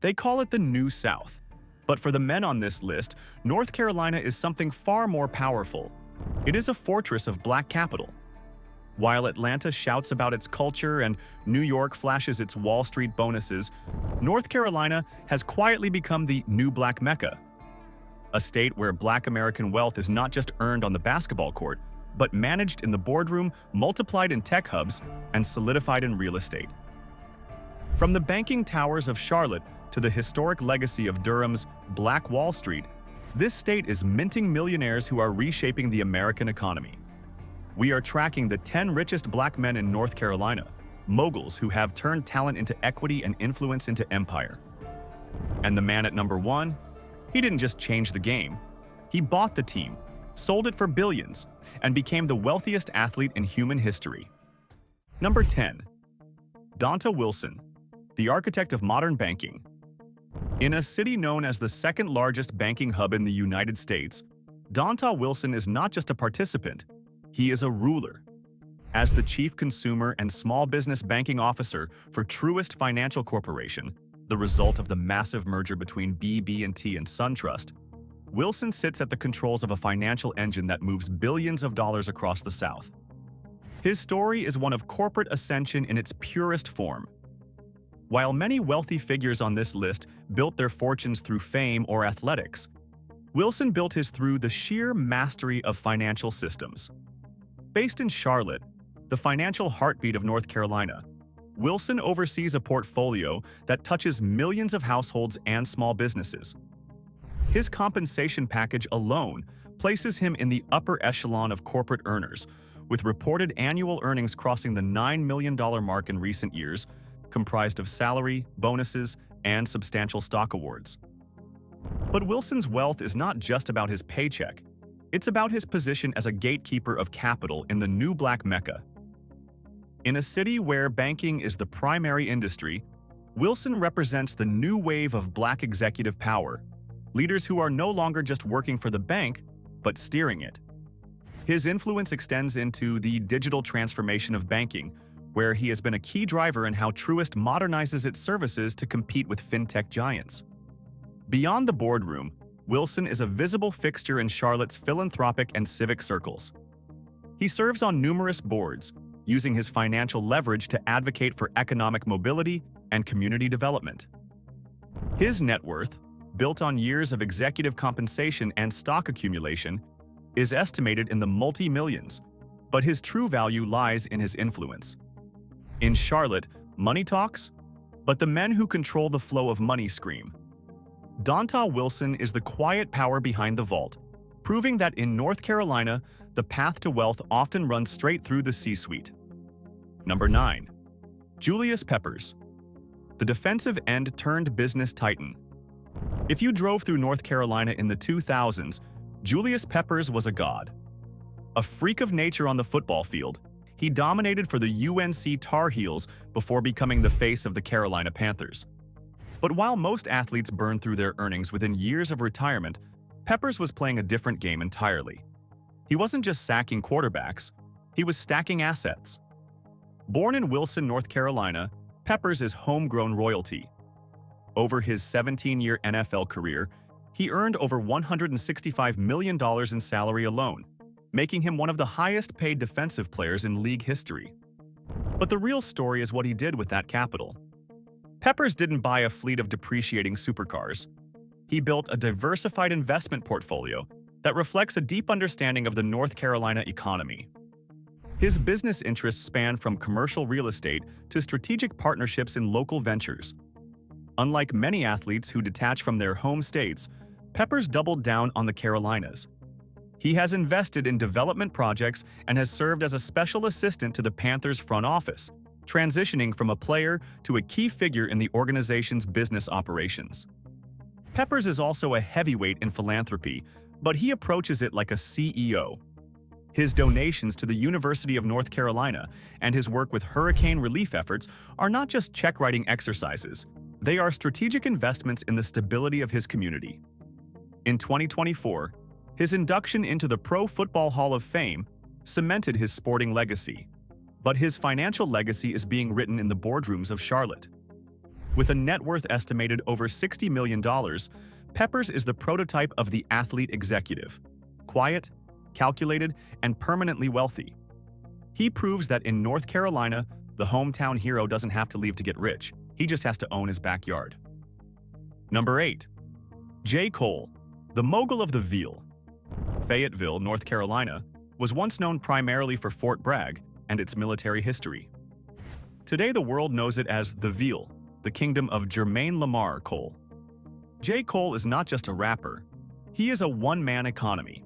They call it the New South. But for the men on this list, North Carolina is something far more powerful. It is a fortress of black capital. While Atlanta shouts about its culture and New York flashes its Wall Street bonuses, North Carolina has quietly become the new Black Mecca. A state where black American wealth is not just earned on the basketball court, but managed in the boardroom, multiplied in tech hubs, and solidified in real estate. From the banking towers of Charlotte to the historic legacy of Durham's Black Wall Street, this state is minting millionaires who are reshaping the American economy. We are tracking the 10 richest black men in North Carolina, moguls who have turned talent into equity and influence into empire. And the man at number 1? He didn't just change the game. He bought the team, sold it for billions, and became the wealthiest athlete in human history. Number 10. Dant Wilson, the architect of modern banking. In a city known as the second largest banking hub in the United States, Dant Wilson is not just a participant, he is a ruler. As the chief consumer and small business banking officer for Truist Financial Corporation, the result of the massive merger between BB&T and SunTrust, Wilson sits at the controls of a financial engine that moves billions of dollars across the South. His story is one of corporate ascension in its purest form. While many wealthy figures on this list built their fortunes through fame or athletics, Wilson built his through the sheer mastery of financial systems. Based in Charlotte, the financial heartbeat of North Carolina, Wilson oversees a portfolio that touches millions of households and small businesses. His compensation package alone places him in the upper echelon of corporate earners, with reported annual earnings crossing the $9 million mark in recent years, comprised of salary, bonuses, and substantial stock awards. But Wilson's wealth is not just about his paycheck. It's about his position as a gatekeeper of capital in the new Black Mecca. In a city where banking is the primary industry, Wilson represents the new wave of black executive power, leaders who are no longer just working for the bank, but steering it. His influence extends into the digital transformation of banking, where he has been a key driver in how Truist modernizes its services to compete with fintech giants. Beyond the boardroom, Wilson is a visible fixture in Charlotte's philanthropic and civic circles. He serves on numerous boards, using his financial leverage to advocate for economic mobility and community development. His net worth, built on years of executive compensation and stock accumulation, is estimated in the multi-millions, but his true value lies in his influence. In Charlotte, money talks, but the men who control the flow of money scream. Dant Wilson is the quiet power behind the vault, proving that in North Carolina, the path to wealth often runs straight through the C-suite. Number 9. Julius Peppers, the defensive end turned business titan. If you drove through North Carolina in the 2000s, Julius Peppers was a god. A freak of nature on the football field, he dominated for the UNC Tar Heels before becoming the face of the Carolina Panthers. But while most athletes burn through their earnings within years of retirement, Peppers was playing a different game entirely. He wasn't just sacking quarterbacks, he was stacking assets. Born in Wilson, North Carolina, Peppers is homegrown royalty. Over his 17-year NFL career, he earned over $165 million in salary alone, making him one of the highest-paid defensive players in league history. But the real story is what he did with that capital. Peppers didn't buy a fleet of depreciating supercars. He built a diversified investment portfolio that reflects a deep understanding of the North Carolina economy. His business interests span from commercial real estate to strategic partnerships in local ventures. Unlike many athletes who detach from their home states, Peppers doubled down on the Carolinas. He has invested in development projects and has served as a special assistant to the Panthers front office, transitioning from a player to a key figure in the organization's business operations. Peppers is also a heavyweight in philanthropy, but he approaches it like a CEO. His donations to the University of North Carolina and his work with hurricane relief efforts are not just check-writing exercises, they are strategic investments in the stability of his community. In 2024, his induction into the Pro Football Hall of Fame cemented his sporting legacy. But his financial legacy is being written in the boardrooms of Charlotte. With a net worth estimated over $60 million, Peppers is the prototype of the athlete executive. Quiet, calculated, and permanently wealthy. He proves that in North Carolina, the hometown hero doesn't have to leave to get rich. He just has to own his backyard. Number 8. J. Cole, the mogul of the Veal. Fayetteville, North Carolina, was once known primarily for Fort Bragg and its military history. Today, the world knows it as the Veal, the kingdom of Jermaine Lamar Cole. J. Cole is not just a rapper. He is a one-man economy.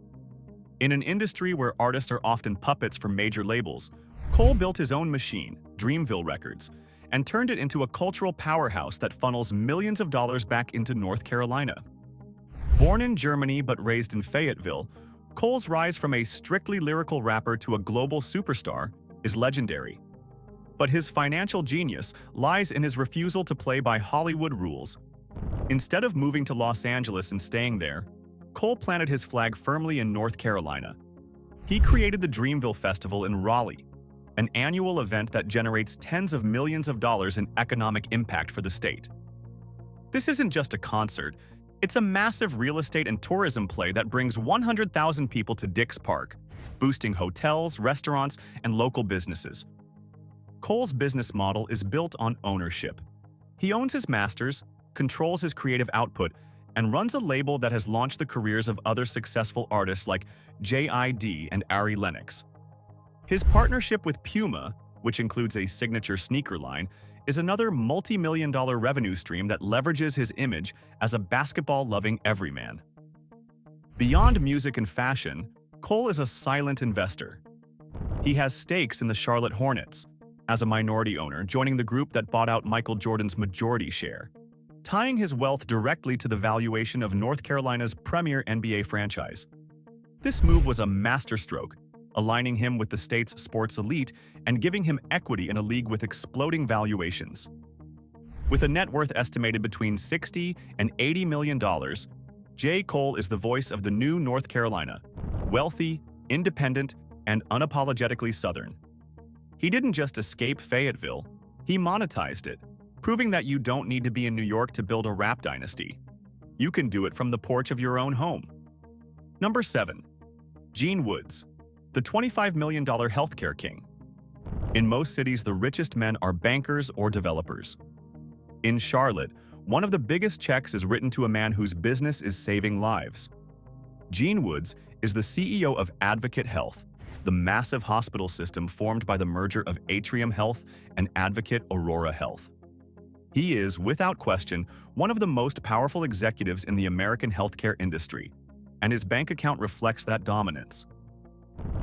In an industry where artists are often puppets for major labels, Cole built his own machine, Dreamville Records, and turned it into a cultural powerhouse that funnels millions of dollars back into North Carolina. Born in Germany but raised in Fayetteville, Cole's rise from a strictly lyrical rapper to a global superstar is legendary. But his financial genius lies in his refusal to play by Hollywood rules. Instead of moving to Los Angeles and staying there, Cole planted his flag firmly in North Carolina. He created the Dreamville Festival in Raleigh, an annual event that generates tens of millions of dollars in economic impact for the state. This isn't just a concert, it's a massive real estate and tourism play that brings 100,000 people to Dix Park, boosting hotels, restaurants, and local businesses. Cole's business model is built on ownership. He owns his masters, controls his creative output, and runs a label that has launched the careers of other successful artists like J.I.D. and Ari Lennox. His partnership with Puma, which includes a signature sneaker line, is another multi-million-dollar revenue stream that leverages his image as a basketball-loving everyman. Beyond music and fashion, Cole is a silent investor. He has stakes in the Charlotte Hornets, as a minority owner, joining the group that bought out Michael Jordan's majority share, tying his wealth directly to the valuation of North Carolina's premier NBA franchise. This move was a masterstroke, aligning him with the state's sports elite and giving him equity in a league with exploding valuations. With a net worth estimated between $60 and $80 million, J. Cole is the voice of the new North Carolina, wealthy, independent, and unapologetically Southern. He didn't just escape Fayetteville, he monetized it, proving that you don't need to be in New York to build a rap dynasty. You can do it from the porch of your own home. Number 7. Gene Woods, the $25 million healthcare king. In most cities, the richest men are bankers or developers. In Charlotte, one of the biggest checks is written to a man whose business is saving lives. Gene Woods is the CEO of Advocate Health, the massive hospital system formed by the merger of Atrium Health and Advocate Aurora Health. He is, without question, one of the most powerful executives in the American healthcare industry, and his bank account reflects that dominance.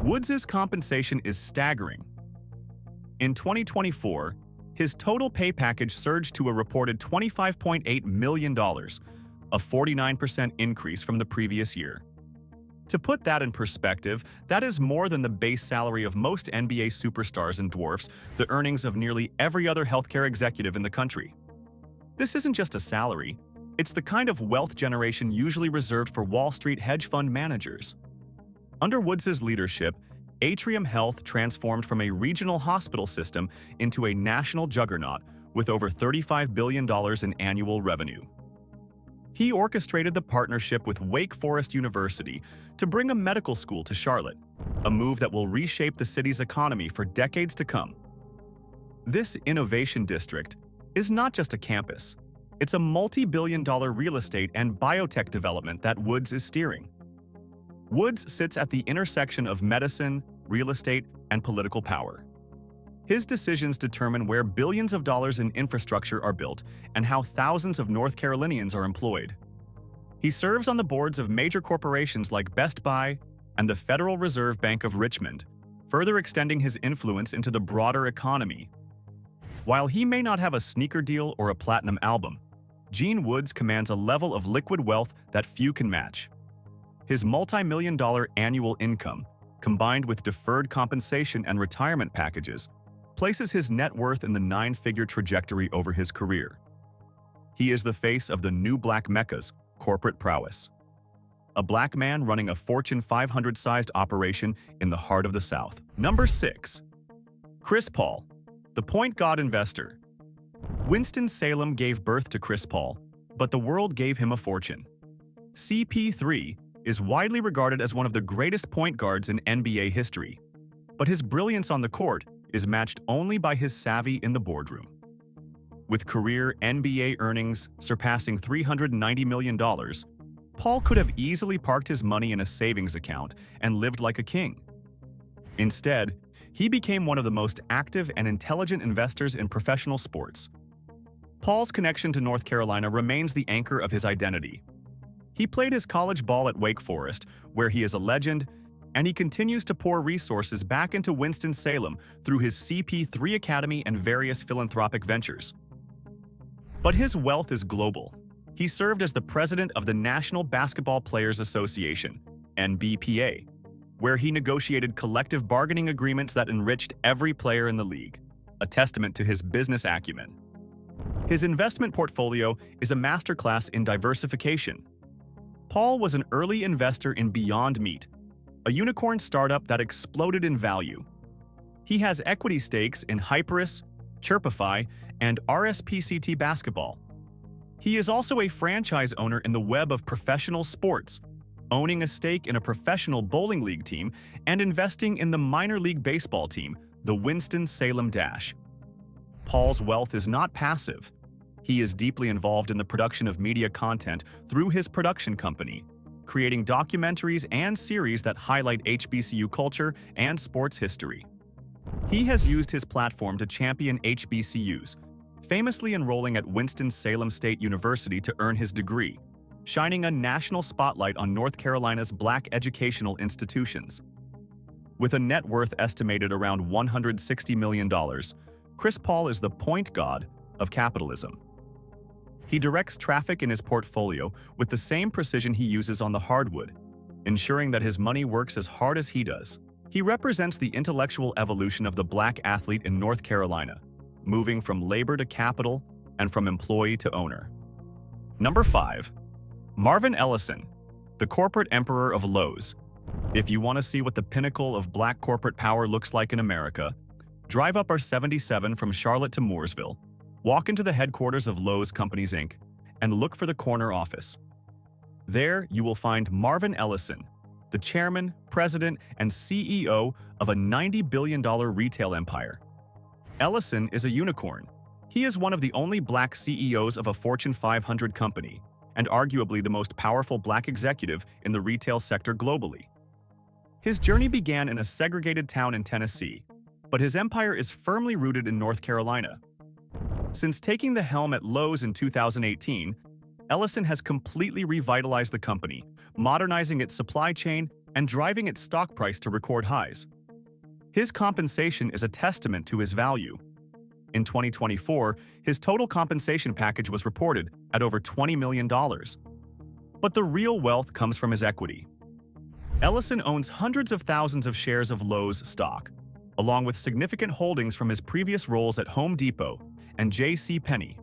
Woods' compensation is staggering. In 2024, his total pay package surged to a reported $25.8 million, a 49% increase from the previous year. To put that in perspective, that is more than the base salary of most NBA superstars and dwarfs the earnings of nearly every other healthcare executive in the country. This isn't just a salary, it's the kind of wealth generation usually reserved for Wall Street hedge fund managers. Under Woods' leadership, Atrium Health transformed from a regional hospital system into a national juggernaut with over $35 billion in annual revenue. He orchestrated the partnership with Wake Forest University to bring a medical school to Charlotte, a move that will reshape the city's economy for decades to come. This innovation district is not just a campus. It's a multi-billion-dollar real estate and biotech development that Woods is steering. Woods sits at the intersection of medicine, real estate, and political power. His decisions determine where billions of dollars in infrastructure are built and how thousands of North Carolinians are employed. He serves on the boards of major corporations like Best Buy and the Federal Reserve Bank of Richmond, further extending his influence into the broader economy. While he may not have a sneaker deal or a platinum album, Gene Woods commands a level of liquid wealth that few can match. His multi-million-dollar annual income, combined with deferred compensation and retirement packages, places his net worth in the nine-figure trajectory over his career. He is the face of the new Black Mecca's corporate prowess. A black man running a Fortune 500-sized operation in the heart of the South. Number 6. Chris Paul, the point guard investor. Winston-Salem gave birth to Chris Paul, but the world gave him a fortune. CP3 is widely regarded as one of the greatest point guards in NBA history, but his brilliance on the court is matched only by his savvy in the boardroom. With career NBA earnings surpassing $390 million, Paul could have easily parked his money in a savings account and lived like a king. Instead, he became one of the most active and intelligent investors in professional sports. Paul's connection to North Carolina remains the anchor of his identity. He played his college ball at Wake Forest, where he is a legend, and he continues to pour resources back into Winston-Salem through his CP3 Academy and various philanthropic ventures. But his wealth is global. He served as the president of the National Basketball Players Association, NBPA, where he negotiated collective bargaining agreements that enriched every player in the league, a testament to his business acumen. His investment portfolio is a masterclass in diversification. Paul was an early investor in Beyond Meat, a unicorn startup that exploded in value. He has equity stakes in Hyperis, Chirpify, and RSPCT Basketball. He is also a franchise owner in the web of professional sports, owning a stake in a professional bowling league team and investing in the minor league baseball team, the Winston-Salem Dash. Paul's wealth is not passive. He is deeply involved in the production of media content through his production company, creating documentaries and series that highlight HBCU culture and sports history. He has used his platform to champion HBCUs, famously enrolling at Winston-Salem State University to earn his degree, shining a national spotlight on North Carolina's Black educational institutions. With a net worth estimated around $160 million, Chris Paul is the point god of capitalism. He directs traffic in his portfolio with the same precision he uses on the hardwood, ensuring that his money works as hard as he does. He represents the intellectual evolution of the Black athlete in North Carolina, moving from labor to capital and from employee to owner. Number 5. Marvin Ellison, the corporate emperor of Lowe's. If you want to see what the pinnacle of Black corporate power looks like in America, drive up our 77 from Charlotte to Mooresville, walk into the headquarters of Lowe's Companies, Inc., and look for the corner office. There, you will find Marvin Ellison, the chairman, president, and CEO of a $90 billion retail empire. Ellison is a unicorn. He is one of the only Black CEOs of a Fortune 500 company, and arguably the most powerful Black executive in the retail sector globally. His journey began in a segregated town in Tennessee, but his empire is firmly rooted in North Carolina. Since taking the helm at Lowe's in 2018, Ellison has completely revitalized the company, modernizing its supply chain and driving its stock price to record highs. His compensation is a testament to his value. In 2024, his total compensation package was reported at over $20 million. But the real wealth comes from his equity. Ellison owns hundreds of thousands of shares of Lowe's stock, along with significant holdings from his previous roles at Home Depot and J.C. Penney.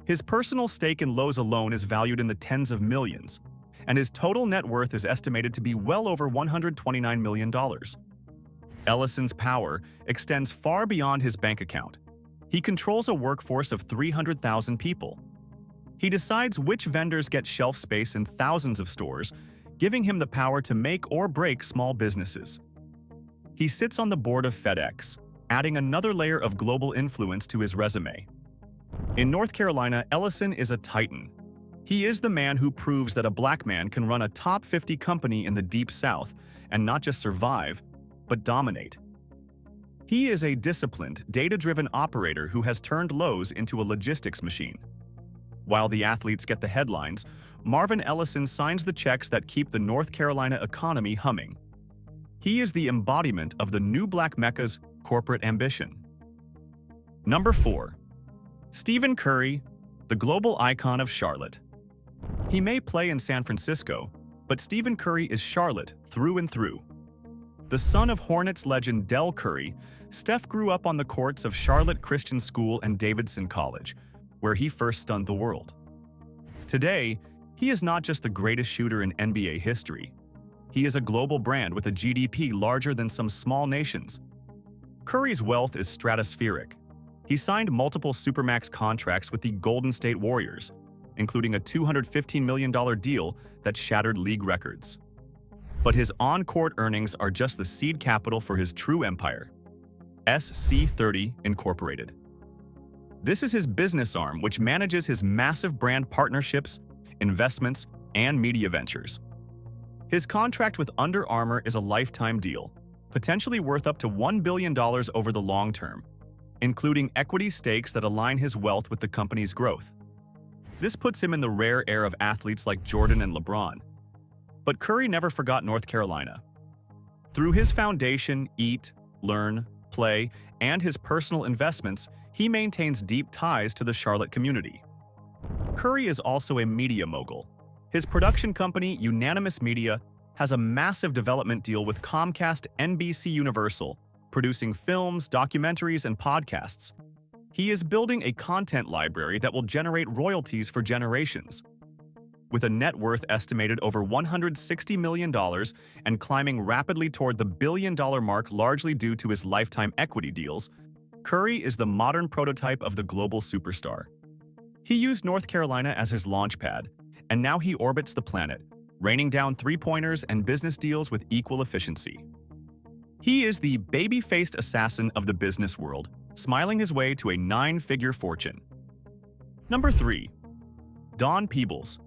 His personal stake in Lowe's alone is valued in the tens of millions, and his total net worth is estimated to be well over $129 million. Ellison's power extends far beyond his bank account. He controls a workforce of 300,000 people. He decides which vendors get shelf space in thousands of stores, giving him the power to make or break small businesses. He sits on the board of FedEx, adding another layer of global influence to his resume. In North Carolina, Ellison is a titan. He is the man who proves that a Black man can run a top 50 company in the Deep South and not just survive, but dominate. He is a disciplined, data-driven operator who has turned Lowe's into a logistics machine. While the athletes get the headlines, Marvin Ellison signs the checks that keep the North Carolina economy humming. He is the embodiment of the new Black Mecca's corporate ambition. Number 4. Stephen Curry, the global icon of Charlotte. He may play in San Francisco, but Stephen Curry is Charlotte through and through. The son of Hornets legend Del Curry, Steph grew up on the courts of Charlotte Christian School and Davidson College, where he first stunned the world. Today, he is not just the greatest shooter in NBA history. He is a global brand with a GDP larger than some small nations. Curry's wealth is stratospheric. He signed multiple Supermax contracts with the Golden State Warriors, including a $215 million deal that shattered league records. But his on-court earnings are just the seed capital for his true empire, SC30 Incorporated. This is his business arm, which manages his massive brand partnerships, investments, and media ventures. His contract with Under Armour is a lifetime deal, potentially worth up to $1 billion over the long term, including equity stakes that align his wealth with the company's growth. This puts him in the rare air of athletes like Jordan and LeBron. But Curry never forgot North Carolina. Through his foundation, Eat, Learn, Play, and his personal investments, he maintains deep ties to the Charlotte community. Curry is also a media mogul. His production company, Unanimous Media, has a massive development deal with Comcast NBC Universal, producing films, documentaries, and podcasts. He is building a content library that will generate royalties for generations. With a net worth estimated over $160 million and climbing rapidly toward the billion-dollar mark largely due to his lifetime equity deals, Curry is the modern prototype of the global superstar. He used North Carolina as his launch pad, and now he orbits the planet, raining down three-pointers and business deals with equal efficiency. He is the baby-faced assassin of the business world, smiling his way to a nine-figure fortune. Number 3. Don Peebles,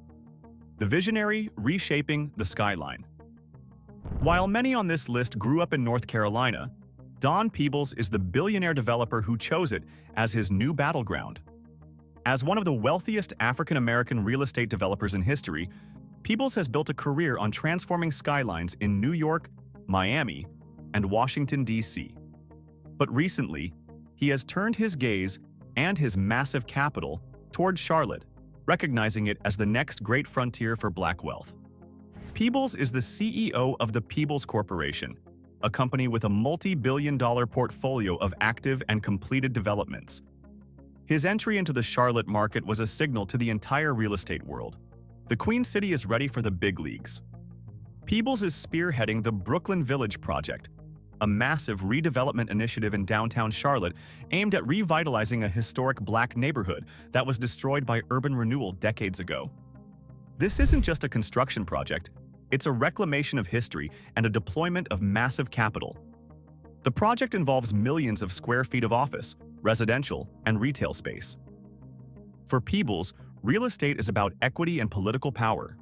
the visionary reshaping the skyline. While many on this list grew up in North Carolina, Don Peebles is the billionaire developer who chose it as his new battleground. As one of the wealthiest African-American real estate developers in history, Peebles has built a career on transforming skylines in New York, Miami, and Washington, D.C. But recently, he has turned his gaze and his massive capital toward Charlotte, recognizing it as the next great frontier for Black wealth. Peebles is the CEO of the Peebles Corporation, a company with a multi-billion-dollar portfolio of active and completed developments. His entry into the Charlotte market was a signal to the entire real estate world. The Queen City is ready for the big leagues. Peebles is spearheading the Brooklyn Village project, a massive redevelopment initiative in downtown Charlotte aimed at revitalizing a historic Black neighborhood that was destroyed by urban renewal decades ago. This isn't just a construction project, it's a reclamation of history and a deployment of massive capital. The project involves millions of square feet of office, residential, and retail space. For Peebles, real estate is about equity and political power.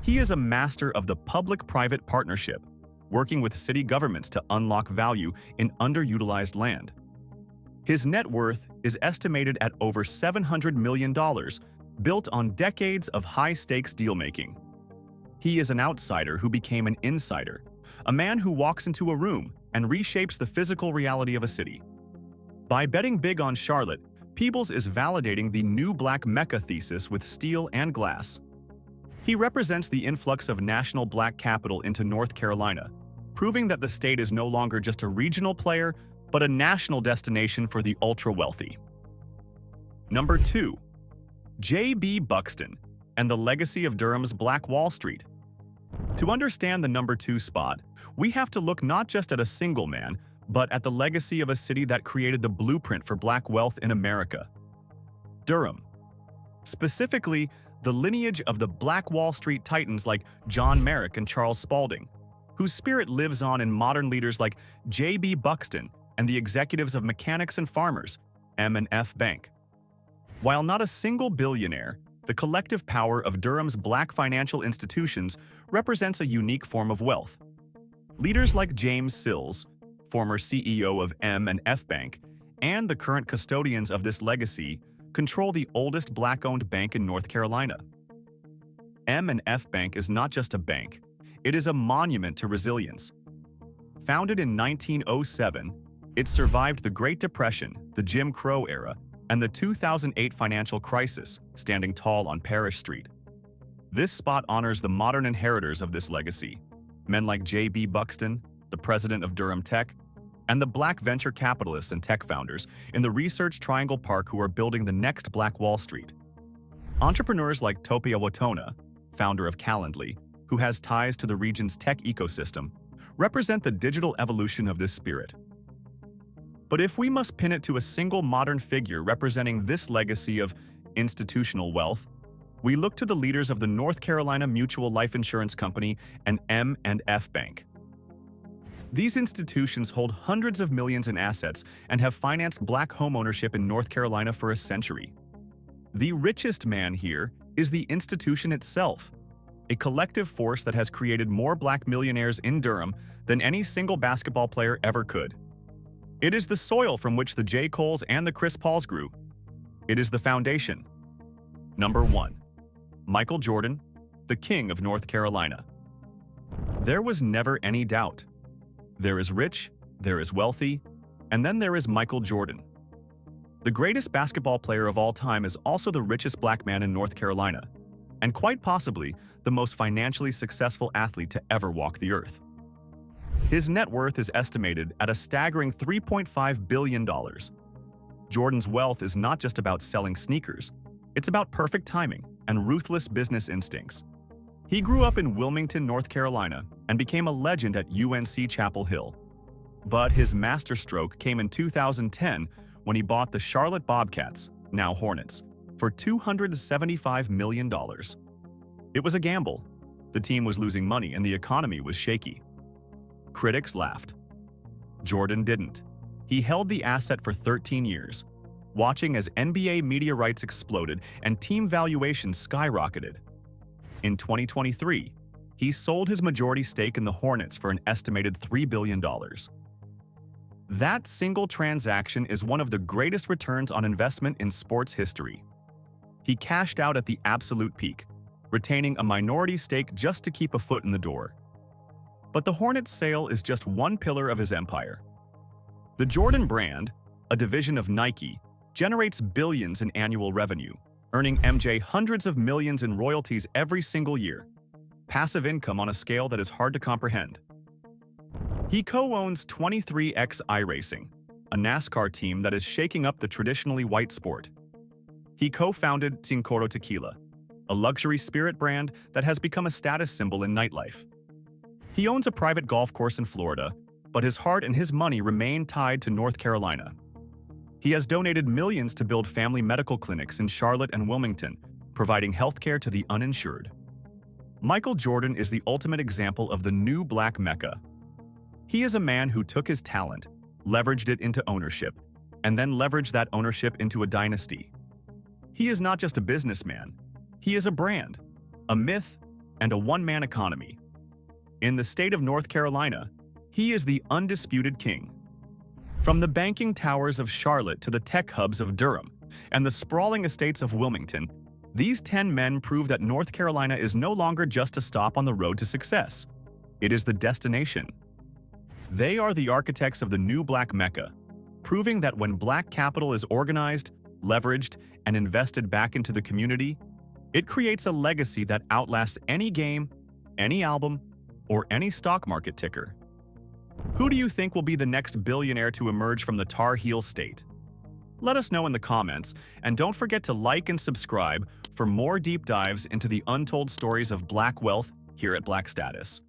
He is a master of the public-private partnership, working with city governments to unlock value in underutilized land. His net worth is estimated at over $700 million, built on decades of high-stakes deal-making. He is an outsider who became an insider, a man who walks into a room and reshapes the physical reality of a city. By betting big on Charlotte, Peebles is validating the new Black Mecca thesis with steel and glass. He represents the influx of national Black capital into North Carolina, proving that the state is no longer just a regional player, but a national destination for the ultra-wealthy. Number 2. J.B. Buxton and the legacy of Durham's Black Wall Street. To understand the number 2 spot, we have to look not just at a single man, but at the legacy of a city that created the blueprint for Black wealth in America. Durham. Specifically, the lineage of the Black Wall Street titans like John Merrick and Charles Spalding, whose spirit lives on in modern leaders like J.B. Buxton and the executives of Mechanics and Farmers, M&F Bank. While not a single billionaire, the collective power of Durham's Black financial institutions represents a unique form of wealth. Leaders like James Sills, former CEO of M&F Bank, and the current custodians of this legacy control the oldest Black-owned bank in North Carolina. M&F Bank is not just a bank, it is a monument to resilience. Founded in 1907, it survived the Great Depression, the Jim Crow era, and the 2008 financial crisis, standing tall on Parish Street. This spot honors the modern inheritors of this legacy, men like J.B. Buxton, the president of Durham Tech, and the Black venture capitalists and tech founders in the Research Triangle Park who are building the next Black Wall Street. Entrepreneurs like Topia Watona, founder of Calendly, who has ties to the region's tech ecosystem, represent the digital evolution of this spirit. But if we must pin it to a single modern figure representing this legacy of institutional wealth, we look to the leaders of the North Carolina Mutual Life Insurance Company and M&F Bank. These institutions hold hundreds of millions in assets and have financed black homeownership in North Carolina for a century. The richest man here is the institution itself, a collective force that has created more black millionaires in Durham than any single basketball player ever could. It is the soil from which the J. Coles and the Chris Pauls grew. It is the foundation. Number 1. Michael Jordan, the King of North Carolina. There was never any doubt. There is rich, there is wealthy, and then there is Michael Jordan. The greatest basketball player of all time is also the richest black man in North Carolina, and quite possibly the most financially successful athlete to ever walk the earth. His net worth is estimated at a staggering $3.5 billion. Jordan's wealth is not just about selling sneakers, it's about perfect timing and ruthless business instincts. He grew up in Wilmington, North Carolina, and became a legend at UNC Chapel Hill. But his masterstroke came in 2010 when he bought the Charlotte Bobcats, now Hornets, for $275 million. It was a gamble. The team was losing money and the economy was shaky. Critics laughed. Jordan didn't. He held the asset for 13 years, watching as NBA media rights exploded and team valuations skyrocketed. In 2023, he sold his majority stake in the Hornets for an estimated $3 billion. That single transaction is one of the greatest returns on investment in sports history. He cashed out at the absolute peak, retaining a minority stake just to keep a foot in the door. But the Hornets sale is just one pillar of his empire. The Jordan brand, a division of Nike, generates billions in annual revenue, earning MJ hundreds of millions in royalties every single year. Passive income on a scale that is hard to comprehend. He co-owns 23X iRacing, a NASCAR team that is shaking up the traditionally white sport. He co-founded Cincoro Tequila, a luxury spirit brand that has become a status symbol in nightlife. He owns a private golf course in Florida, but his heart and his money remain tied to North Carolina. He has donated millions to build family medical clinics in Charlotte and Wilmington, providing healthcare to the uninsured. Michael Jordan is the ultimate example of the new Black Mecca. He is a man who took his talent, leveraged it into ownership, and then leveraged that ownership into a dynasty. He is not just a businessman. He is a brand, a myth, and a one-man economy. In the state of North Carolina, he is the undisputed king. From the banking towers of Charlotte to the tech hubs of Durham and the sprawling estates of Wilmington, these 10 men prove that North Carolina is no longer just a stop on the road to success. It is the destination. They are the architects of the new Black Mecca, proving that when black capital is organized, leveraged, and invested back into the community, it creates a legacy that outlasts any game, any album, or any stock market ticker. Who do you think will be the next billionaire to emerge from the Tar Heel state? Let us know in the comments, and don't forget to like and subscribe for more deep dives into the untold stories of black wealth here at Black Status.